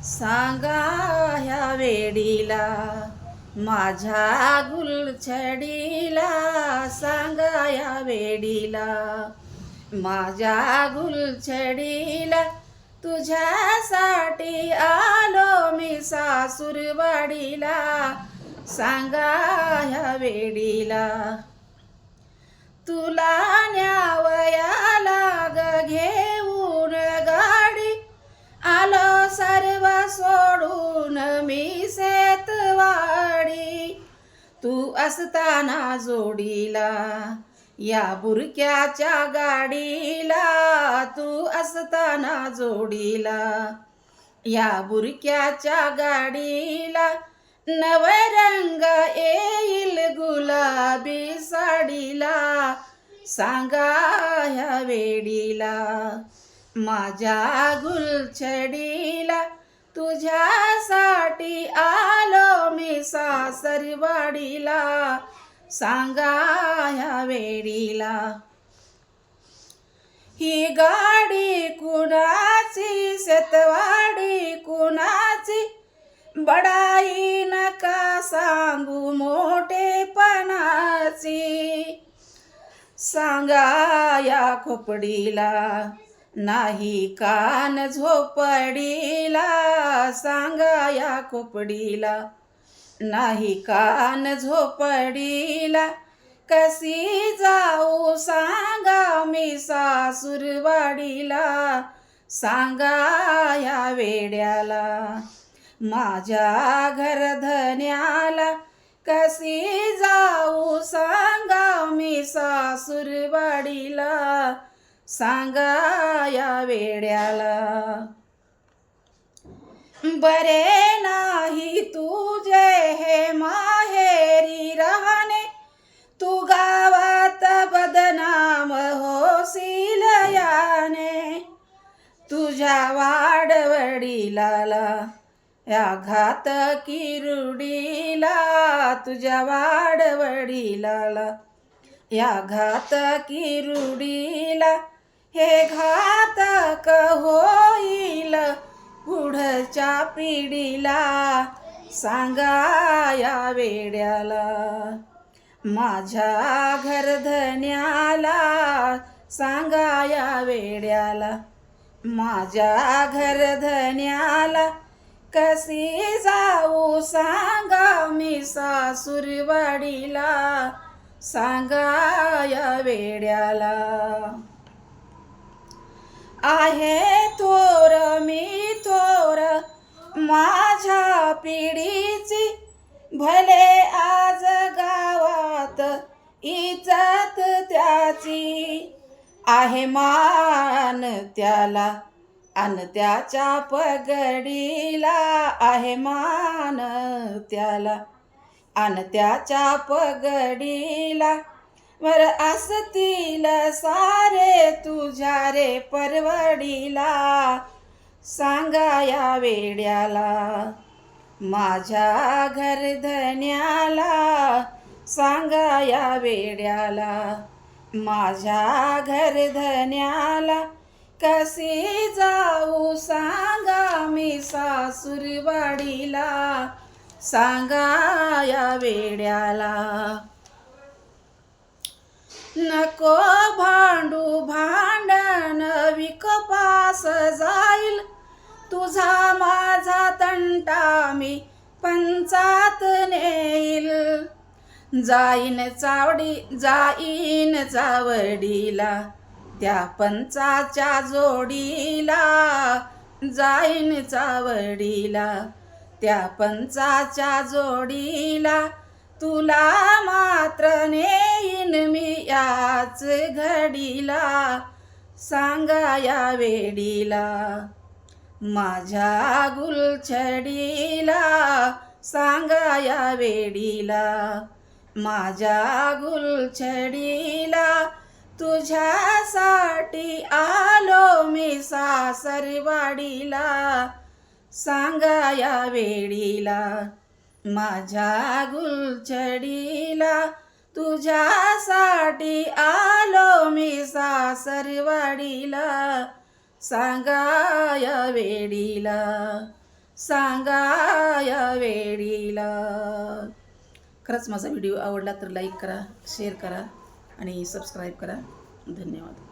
सांगा ह्या वेडीला माझ्या गुलछडीला, सांगा या वेडीला माझ्या गुलछडीला, तुझ्यासाठी आलो मी सासूरवाडीला, सांगा ह्या वेडीला. तुला न्यावयाला ग घेऊन गाडी, आलो सर्व सोडून मी शेतवाडी. तू असताना जोडीला या बुरक्याच्या गाडीला, तू असताना जोडीला या बुरक्याच्या गाडीला, नवरंग येईल गुलाबी साडीला, सांगा ह्या वेडीला माझ्या गुलछडीला, तुझ्यासाठी आलो मी सासरवाडीला, सांगा ह्या वेडीला. ही गाडी कुणाची, शेतवाडी कुणाची, बडाई नका सांगू मोठेपणाची, सांगा या खोपडीला नाही कान झोपडीला, सांगा या खोपडीला नाही कान झोपडीला, कशी जाऊ सांगा मी सासूरवाडीला, सांगा या वेड्याला माझ्या घरधन्याला, कशी जाऊ सांगा मी सासूरवाडीला, सांगा या वेड्याला. बरे नाही तुझे हे माहेरी राहणे, तू गावात बदनाम होशील याने, तुझ्या वाडवडीला या घातकी रुडीला, तुझ्या वाडवडीला या घातकी रुडीला, हे घातक होईल पुढच्या पिढीला, सांगा या वेड्याला माझ्या घरधन्याला, सांगा या वेड्याला माझ्या घरधन्याला, कशी जाऊ सांगा मी सासूरवाडीला, सांगा या वेड्याला. आहे थोर मी थोर माझ्या पिढीची, भले आज गावात इज्जत त्याची, आहे मान त्याला अन त्याच्या पगडीला, आहे मान त्याला अन त्याच्या पगडीला, वर असतील सारे तुझ्या रे परवडीला, सांगा या वेड्याला माझ्या घरधन्याला, सांगा या वेड्याला माझ्या घरधन्याला, कशी जाऊ सांगा मी सासूरवाडीला, सांगा या वेड्याला. नको भांडू भांडण विकपास जाईल, तुझा माझा तंटा मी पंचात नेईल, जाईन चावडीला त्या पंचाच्या जोडीला, जाईन चावडीला त्या पंचाच्या जोडीला, तुला मात्र नेईन मी याच घडीला, सांगा या वेडीला माझ्या गुलछडीला, सांगा या वेडीला माझ्या गुलछडीला, तुझ्यासाठी आलो मी सासरवाडीला, सांगा या वेडीला माझ्या गुलछडीला, तुझ्यासाठी आलो मी सासरवाडीला, सांगा या वेडीला, सांगा या वेळीला. खरंच माझा व्हिडिओ आवडला तर लाईक करा, शेअर करा आणि सबस्क्राईब करा. धन्यवाद.